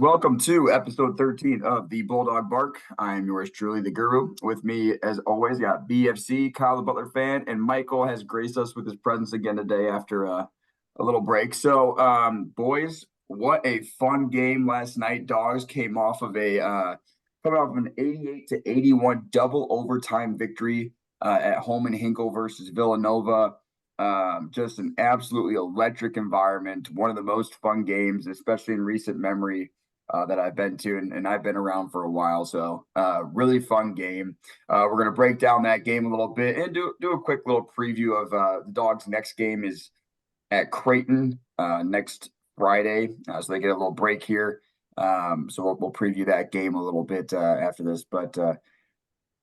welcome to episode 13 of the Bulldog Bark. I am yours truly, the Guru. With me, as always, got BFC, Kyle the Butler fan, and Michael has graced us with his presence again today after a little break. So, boys, what a fun game last night. Dogs came off of an 88-81 double overtime victory at home in Hinkle versus Villanova. Just an absolutely electric environment. One of the most fun games, especially in recent memory, that I've been to, and I've been around for a while. So really fun game. We're going to break down that game a little bit and do a quick little preview of the Dogs' next game is at Creighton next Friday. So they get a little break here. So we'll preview that game a little bit after this. But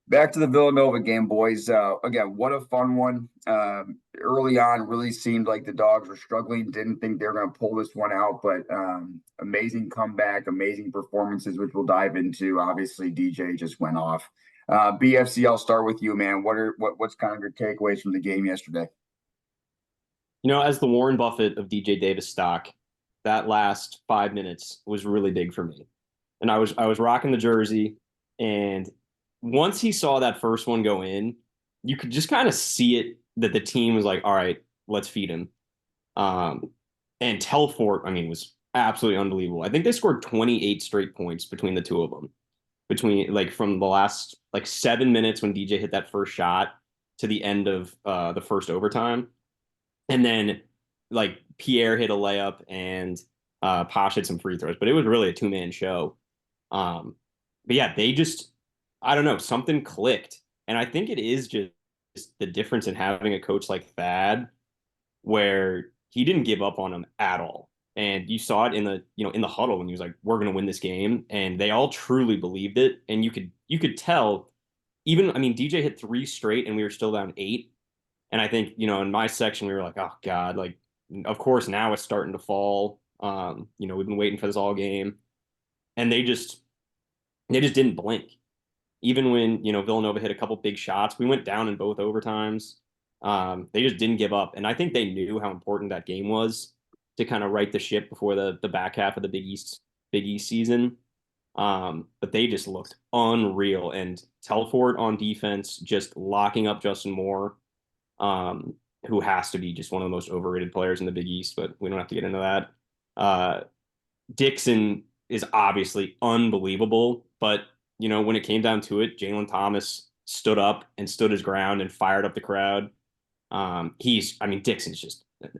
back to the Villanova game, boys. Again, what a fun one. Early on, really seemed like the Dogs were struggling. Didn't think they were going to pull this one out, but amazing comeback, amazing performances, which we'll dive into. Obviously, DJ just went off. BFC, I'll start with you, man. What's kind of your takeaways from the game yesterday? As the Warren Buffett of DJ Davis stock, that last 5 minutes was really big for me. And I was rocking the jersey, and once he saw that first one go in, you could just kind of see it that the team was like, all right, let's feed him. And Telfort, was absolutely unbelievable. I think they scored 28 straight points between the two of them. From the last 7 minutes when DJ hit that first shot to the end of the first overtime. And then Pierre hit a layup and Posh hit some free throws, but it was really a two-man show. But yeah, they just, I don't know, something clicked. And I think it is just the difference in having a coach like Thad, where he didn't give up on them at all. And you saw it in the huddle when he was like, we're going to win this game. And they all truly believed it. And you could tell, DJ hit 3 straight and we were still down 8. And I think, in my section, we were like, oh God, of course now it's starting to fall. We've been waiting for this all game. And they just didn't blink. Even when, Villanova hit a couple big shots, we went down in both overtimes. They just didn't give up. And I think they knew how important that game was to kind of right the ship before the back half of the Big East season. But they just looked unreal. And Telfort on defense, just locking up Justin Moore, who has to be just one of the most overrated players in the Big East, but we don't have to get into that. Dixon is obviously unbelievable, but when it came down to it, Jalen Thomas stood up and stood his ground and fired up the crowd. Dixon's just an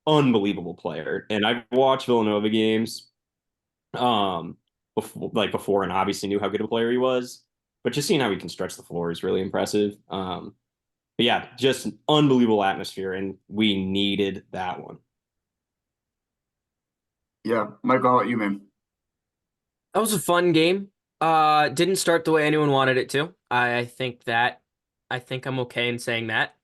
unbelievable player. And I've watched Villanova games before and obviously knew how good a player he was, but just seeing how he can stretch the floor is really impressive. But yeah, just an unbelievable atmosphere, and we needed that one. Yeah, Michael, how about you, man? That was a fun game. Didn't start the way anyone wanted it to. I think I'm okay in saying that.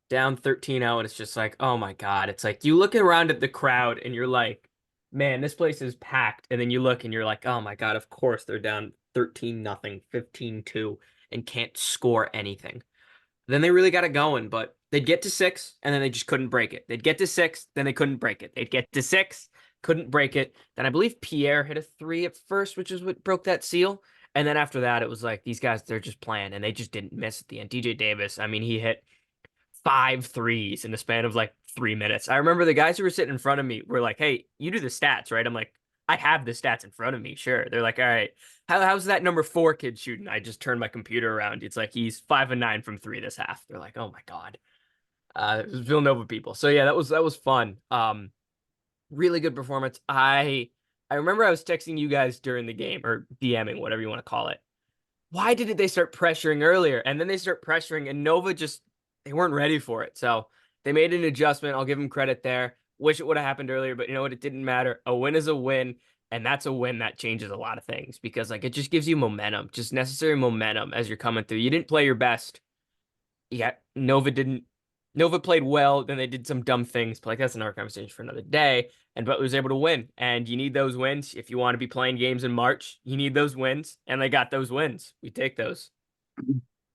Down 13-0, and it's just like, oh my God. It's like you look around at the crowd and you're like, man, this place is packed. And then you look and you're like, oh my God, of course they're down 13-0, 15-2, and can't score anything. Then they really got it going, but they'd get to 6, and then they just couldn't break it. They'd get to 6, then they couldn't break it. They'd get to 6, couldn't break it. Then I believe Pierre hit a 3 at first, which is what broke that seal. And then after that, it was like, these guys, they're just playing, and they just didn't miss at the end. DJ Davis, he hit 5 threes in the span of 3 minutes. I remember the guys who were sitting in front of me were like, hey, you do the stats, right? I'm like, I have the stats in front of me, sure. They're like, all right, how's that number 4 kid shooting? I just turned my computer around. It's like he's 5 of 9 from 3 this half. They're like, oh my God. It was Villanova people. So yeah, that was fun. Really good performance. I remember I was texting you guys during the game, or DMing, whatever you want to call it. Why didn't they start pressuring earlier? And then they start pressuring, and Nova they weren't ready for it. So they made an adjustment. I'll give them credit there. Wish it would have happened earlier, but you know what? It didn't matter. A win is a win, and that's a win that changes a lot of things because it just gives you momentum, just necessary momentum as you're coming through. You didn't play your best. Yeah, Nova didn't. Nova played well, then they did some dumb things, but that's another conversation for another day. And Butler was able to win, and you need those wins if you want to be playing games in March. You need those wins, and they got those wins. We take those.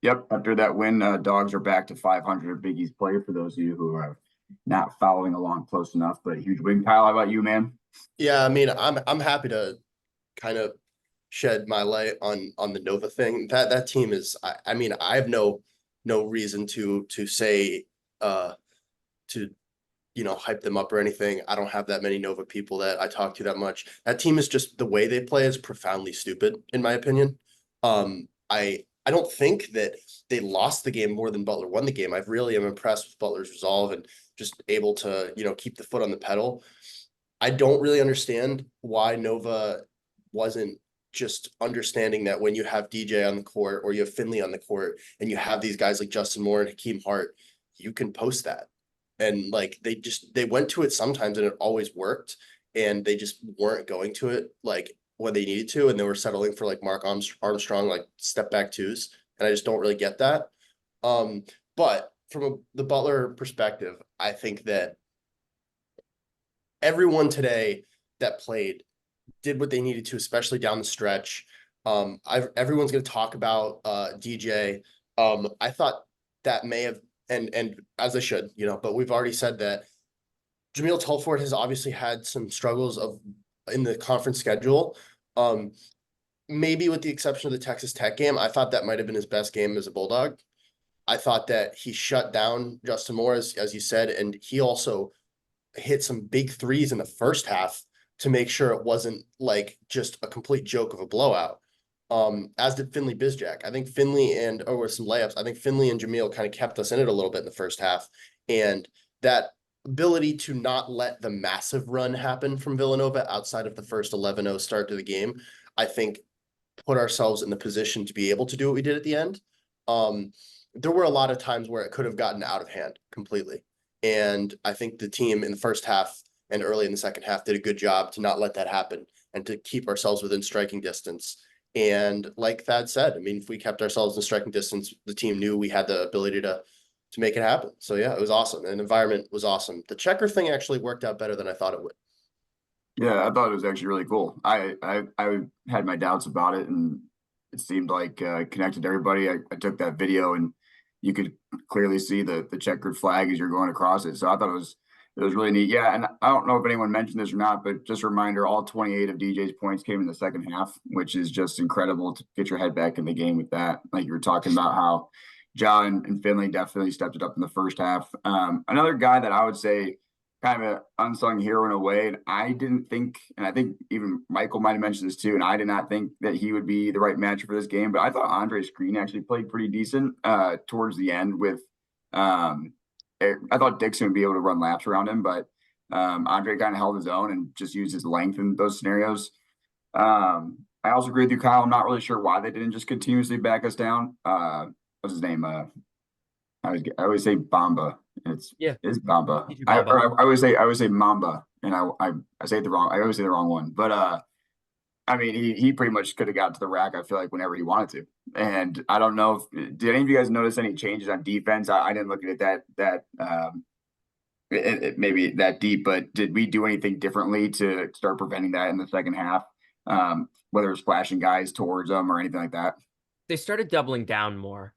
Yep. After that win, Dogs are back to 500 Big East play for those of you who are not following along close enough. But huge win. Kyle, how about you, man? Yeah, I'm happy to kind of shed my light on the Nova thing. That team is, I mean, I have no reason to say to hype them up or anything. I don't have that many Nova people that I talk to that much. That team is just, the way they play is profoundly stupid, in my opinion. I don't think that they lost the game more than Butler won the game. I really am impressed with Butler's resolve and just able to, keep the foot on the pedal. I don't really understand why Nova wasn't just understanding that when you have DJ on the court or you have Finley on the court and you have these guys like Justin Moore and Hakeem Hart, you can post that. And like they went to it sometimes and it always worked, and they just weren't going to it like when they needed to, and they were settling for like Mark Armstrong like step back twos, and I just don't really get that. But from the Butler perspective, I think that everyone today that played did what they needed to, especially down the stretch. Everyone's going to talk about DJ. I thought that may have, and as I should, but we've already said that Jameel Telford has obviously had some struggles in the conference schedule. Maybe with the exception of the Texas Tech game, I thought that might have been his best game as a Bulldog. I thought that he shut down Justin Moore, as you said, and he also hit some big threes in the first half to make sure it wasn't like just a complete joke of a blowout. As did Finley Bizjack. I think Finley with some layups, I think Finley and Jameel kind of kept us in it a little bit in the first half. And that ability to not let the massive run happen from Villanova outside of the first 11-0 start to the game, I think put ourselves in the position to be able to do what we did at the end. There were a lot of times where it could have gotten out of hand completely. And I think the team in the first half and early in the second half did a good job to not let that happen and to keep ourselves within striking distance. And like Thad said, I mean, if we kept ourselves in striking distance, the team knew we had the ability to make it happen. So yeah, it was awesome. And the environment was awesome. The checker thing actually worked out better than I thought it would. Yeah, I thought it was actually really cool. I had my doubts about it, and it seemed like connected to everybody. I took that video, and you could clearly see the checkered flag as you're going across it. So I thought it was really neat. Yeah, and I don't know if anyone mentioned this or not, but just a reminder, all 28 of DJ's points came in the second half, which is just incredible to get your head back in the game with that. Like you were talking about how John and Finley definitely stepped it up in the first half. Another guy that I would say kind of an unsung hero in a way, and I didn't think, and I think even Michael might have mentioned this too, and I did not think that he would be the right match for this game, but I thought Andre Screen actually played pretty decent towards the end with I thought Dixon would be able to run laps around him, but Andre kind of held his own and just used his length in those scenarios. I also agree with you, Kyle. I'm not really sure why they didn't just continuously back us down. What's his name? I always say Bamba. It's Bamba. I always say Mamba, and I say it the wrong. I always say the wrong one. But I mean, he pretty much could have got to the rack, I feel like, whenever he wanted to. And I don't know did any of you guys notice any changes on defense? I didn't look at it maybe that deep, but did we do anything differently to start preventing that in the second half? Whether it's flashing guys towards them or anything like that. They started doubling down more.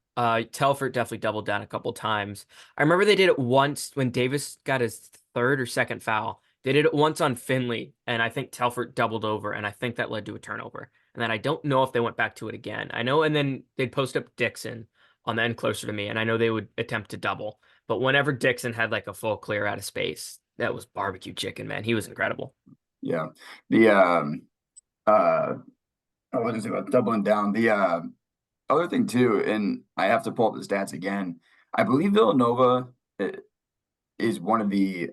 Telford definitely doubled down a couple times. I remember they did it once when Davis got his third or second foul. They did it once on Finley, and I think Telford doubled over, and I think that led to a turnover. And then I don't know if they went back to it again. I know, and then they'd post up Dixon on the end closer to me, and I know they would attempt to double. But whenever Dixon had like a full clear out of space, that was barbecue chicken, man. He was incredible. Yeah. The what is it about doubling down? The other thing too, and I have to pull up the stats again. I believe Villanova is one of the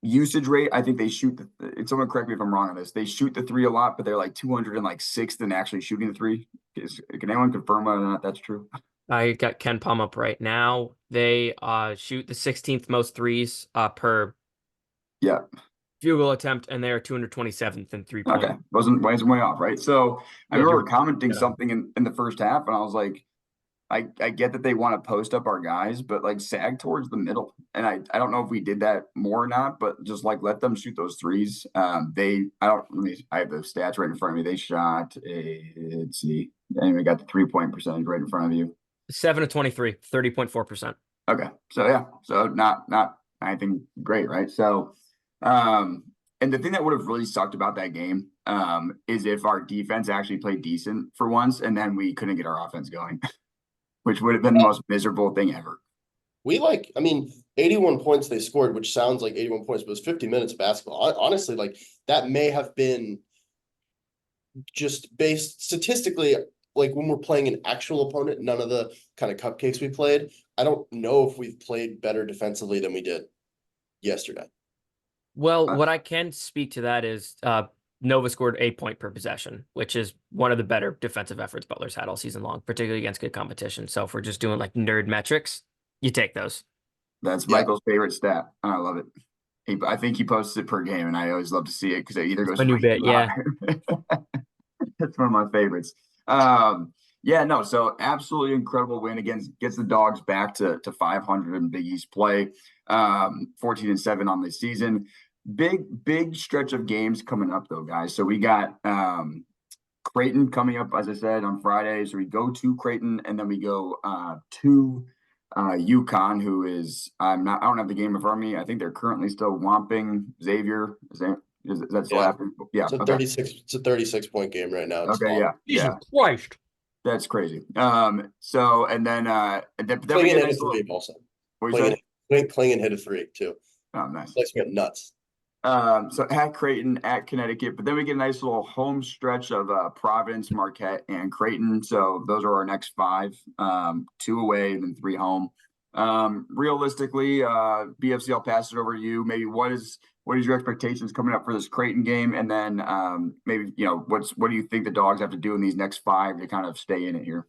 usage rate. I think they shoot someone correct me if I'm wrong on this. They shoot the three a lot, but they're like 206th in actually shooting the three. Can anyone confirm whether or not that's true? I got Ken Palm up right now. They shoot the 16th most threes per field goal attempt, and they're 227th in 3-point. Okay, wasn't way off, right? So I remember commenting something in the first half, and I was like, I get that they want to post up our guys, but like sag towards the middle. And I don't know if we did that more or not, but just like let them shoot those threes. I have the stats right in front of me. They shot let's see. Anyway, got the 3-point percentage right in front of you. 7 of 23, 30.4%. Okay. So yeah. So not anything great, right? So And the thing that would have really sucked about that game is if our defense actually played decent for once, and then we couldn't get our offense going, which would have been the most miserable thing ever. I mean, 81 points they scored, which sounds like 81 points, but it was 50 minutes of basketball. Honestly, like that may have been just based statistically, like when we're playing an actual opponent, none of the kind of cupcakes we played. I don't know if we've played better defensively than we did yesterday. Well, what I can speak to that is Nova scored 8 points per possession, which is one of the better defensive efforts Butler's had all season long, particularly against good competition. So if we're just doing like nerd metrics, you take those. That's Michael's favorite stat, and I love it. I think he posts it per game, and I always love to see it because it either goes My new bit, yeah. That's one of my favorites. Yeah, no, so absolutely incredible win gets the Dogs back to 500 in Big East play. 14-7 on the season. Big stretch of games coming up though, guys. So we got Creighton coming up, as I said, on Friday. So we go to Creighton, and then we go to UConn, who is I don't have the game in front of me. I think they're currently still whomping Xavier. Is that still happening? Yeah. It's a 36. It's a 36-point game right now. It's okay. Yeah. Jesus Christ. That's crazy. So and then we Klingon get hit a three also. Klingon hit a three too. Oh, nice. Place went nuts. So at Creighton, at Connecticut, but then we get a nice little home stretch of Providence, Marquette, and Creighton. So those are our next 5, 2 away and then 3 home. Realistically, BFC, I'll pass it over to you. Maybe what is your expectations coming up for this Creighton game, and then maybe what do you think the Dogs have to do in these next 5 to kind of stay in it here?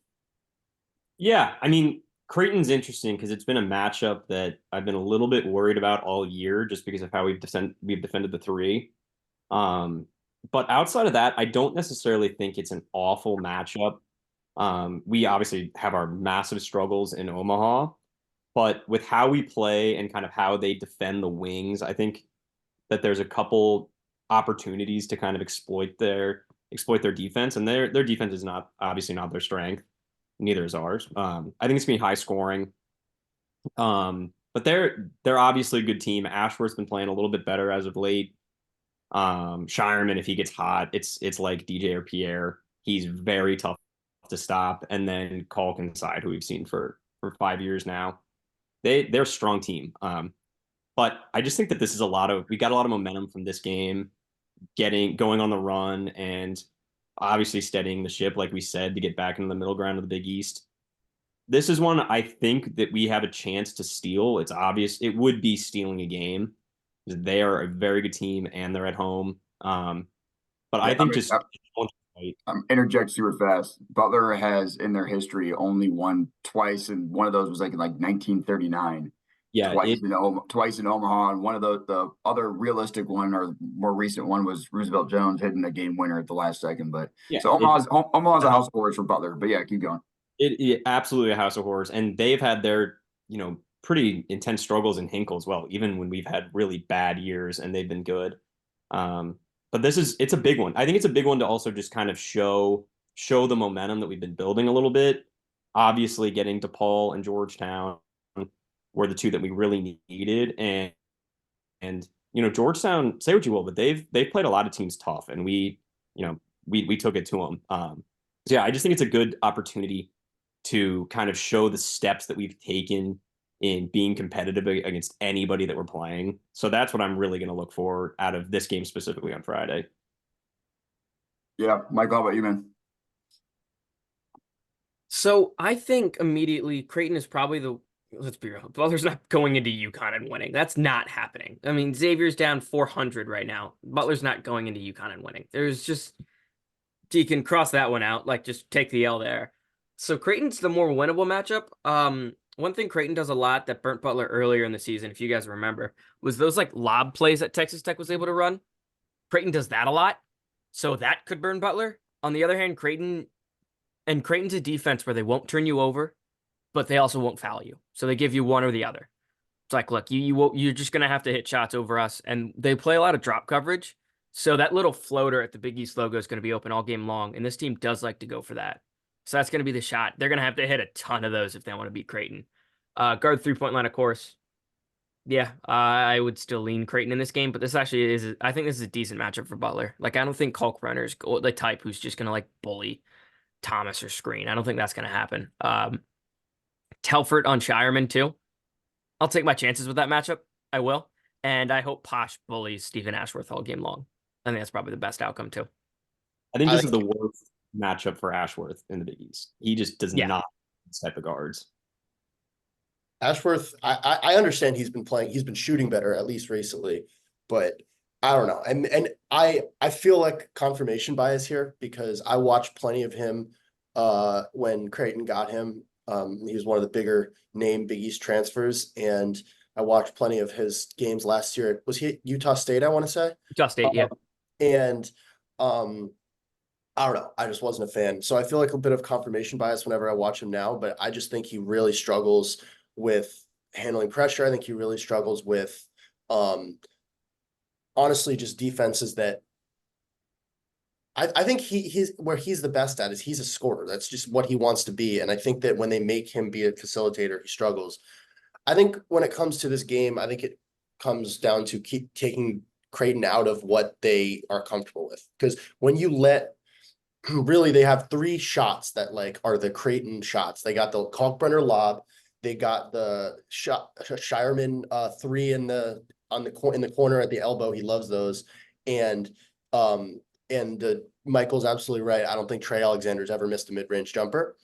Yeah, I mean, Creighton's interesting because it's been a matchup that I've been a little bit worried about all year just because of how we've defended the 3. But outside of that, I don't necessarily think it's an awful matchup. We obviously have our massive struggles in Omaha, but with how we play and kind of how they defend the wings, I think that there's a couple opportunities to kind of exploit their defense, and their defense is obviously not their strength. Neither is ours. I think it's gonna be high scoring. But they're obviously a good team. Ashworth's been playing a little bit better as of late. Shireman, if he gets hot, it's like DJ or Pierre. He's very tough to stop. And then Kalk inside, who we've seen for 5 years now. They're a strong team. But I just think that this is we got a lot of momentum from this game, going on the run and obviously steadying the ship, like we said, to get back into the middle ground of the Big East. This is one I think that we have a chance to steal. It's obvious it would be stealing a game. They are a very good team and they're at home. But I think I'm interject super fast. Butler has in their history only won twice, and one of those was like in 1939. Yeah, twice in Omaha, and one of the other realistic one or more recent one was Roosevelt Jones hitting a game winner at the last second. But yeah, so Omaha's a house of horrors for Butler. But yeah, keep going. It absolutely a house of horrors, and they've had their pretty intense struggles in Hinkle as well. Even when we've had really bad years, and they've been good. But it's a big one. I think it's a big one to also just kind of show the momentum that we've been building a little bit. Obviously, getting DePaul and Georgetown were the 2 that we really needed, and Georgetown, say what you will, but they've played a lot of teams tough, and we took it to them. So yeah, I just think it's a good opportunity to kind of show the steps that we've taken in being competitive against anybody that we're playing. So that's what I'm really going to look for out of this game specifically on Friday. Yeah, Mike, how about you, man? So I think immediately Creighton is probably let's be real, Butler's not going into UConn and winning. That's not happening. I mean, Xavier's down 400 right now. Butler's not going into UConn and winning. You can cross that one out, like just take the L there. So Creighton's the more winnable matchup. One thing Creighton does a lot that burnt Butler earlier in the season, if you guys remember, was those like lob plays that Texas Tech was able to run. Creighton does that a lot. So that could burn Butler. On the other hand, Creighton's a defense where they won't turn you over, but they also won't foul you. So they give you one or the other. It's like, look, you're just going to have to hit shots over us. And they play a lot of drop coverage. So that little floater at the Big East logo is going to be open all game long. And this team does like to go for that. So that's going to be the shot. They're going to have to hit a ton of those if they want to beat Creighton. Guard 3-point line, of course. Yeah, I would still lean Creighton in this game, but this actually is, I think this is a decent matchup for Butler. Like, I don't think Kalkbrenner's the type who's just gonna like bully Thomas or screen. I don't think that's gonna happen. Telfort on Shireman too. I'll take my chances with that matchup. I will. And I hope Posh bullies Stephen Ashworth all game long. I think that's probably the best outcome too. I think I this is think the worst matchup for Ashworth in the Big East. He just does Yeah. not have this type of guards. Ashworth, I understand he's been shooting better, at least recently, but I don't know. And I feel like confirmation bias here because I watched plenty of him when Creighton got him. He was one of the bigger name Big East transfers, and I watched plenty of his games last year. Was he at Utah State, I want to say? Just State, yeah. And I don't know. I just wasn't a fan. So I feel like a bit of confirmation bias whenever I watch him now, but I just think he really struggles with handling pressure. I think he really struggles with honestly just defenses that I think he's where he's the best at is he's a scorer. That's just what he wants to be. And I think that when they make him be a facilitator, he struggles. I think when it comes to this game, I think it comes down to keep taking Creighton out of what they are comfortable with. Because when you let really they have three shots that like are the Creighton shots. They got the Kalkbrenner lob, they got the shot Shireman three in the corner at the elbow. He loves those. And Michael's absolutely right. I don't think Trey Alexander's ever missed a mid-range jumper.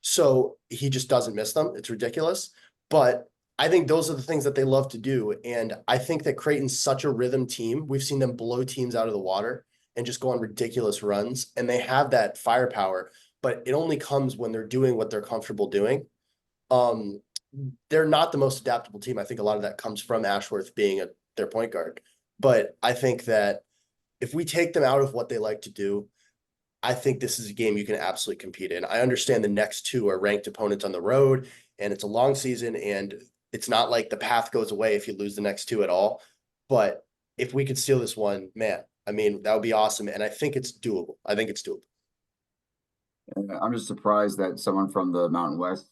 So he just doesn't miss them. It's ridiculous. But I think those are the things that they love to do. And I think that Creighton's such a rhythm team. We've seen them blow teams out of the water and just go on ridiculous runs. And they have that firepower, but it only comes when they're doing what they're comfortable doing. They're not the most adaptable team. I think a lot of that comes from Ashworth being their point guard. But I think that if we take them out of what they like to do, I think this is a game you can absolutely compete in. I understand the next two are ranked opponents on the road, and it's a long season, and it's not like the path goes away if you lose the next two at all. But if we could steal this one, man, I mean, that would be awesome. And I think it's doable. I think it's doable. I'm just surprised that someone from the Mountain West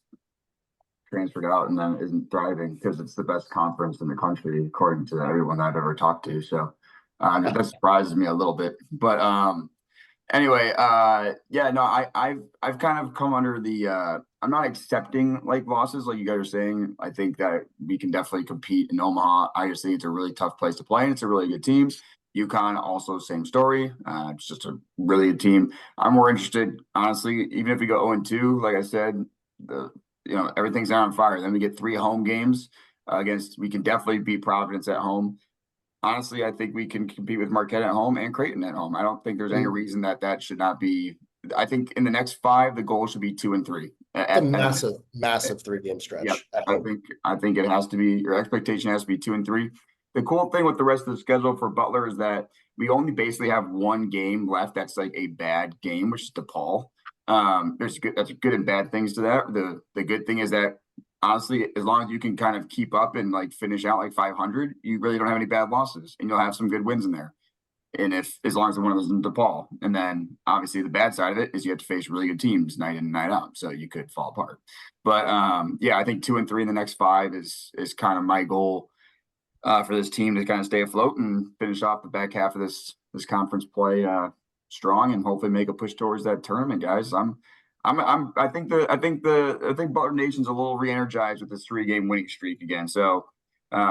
transferred out and then isn't thriving because it's the best conference in the country, according to everyone I've ever talked to. So that surprises me a little bit. But anyway, yeah, no, I've kind of come under the I'm not accepting like losses like you guys are saying. I think that we can definitely compete in Omaha. I just think it's a really tough place to play, and it's a really good team. UConn also same story. It's just a really good team. I'm more interested, honestly, even if we go 0-2, like I said, everything's out on fire. Then we get 3 home games against. We can definitely beat Providence at home. Honestly, I think we can compete with Marquette at home and Creighton at home. I don't think there's any reason that should not be. I think in the next 5, the goal should be 2 and 3. It's a massive 3-game stretch. Yep. I think it has to be. Your expectation has to be 2 and 3. The cool thing with the rest of the schedule for Butler is that we only basically have one game left that's like a bad game, which is DePaul. That's good and bad things to that. The good thing is that honestly, as long as you can kind of keep up and like finish out like 500, you really don't have any bad losses, and you'll have some good wins in there. And as long as one of those is in DePaul, and then obviously the bad side of it is you have to face really good teams night in and night out, so you could fall apart. But yeah, I think 2 and 3 in the next 5 is kind of my goal for this team to kind of stay afloat and finish off the back half of this conference play strong, and hopefully make a push towards that tournament, guys. I think Butler Nation's a little re-energized with this 3-game winning streak again. So,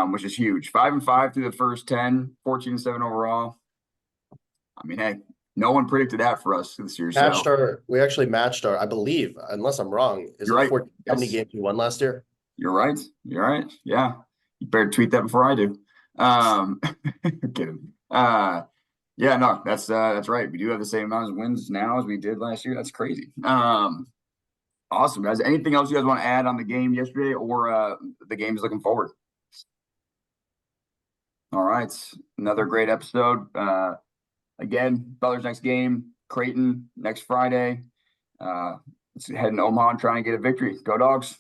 which is huge. 5-5 through the first 10, 14-7 overall. I mean, hey, no one predicted that for us this year. We actually matched our, I believe, unless I'm wrong, You're right. How many games we won last year? You're right. Yeah. You better tweet that before I do. Kidding. Yeah, no, that's right. We do have the same amount of wins now as we did last year. That's crazy. Awesome, guys. Anything else you guys want to add on the game yesterday or the games looking forward? All right, another great episode. Again, Butler's next game, Creighton next Friday. Let's head in Omaha and try and get a victory. Go Dogs.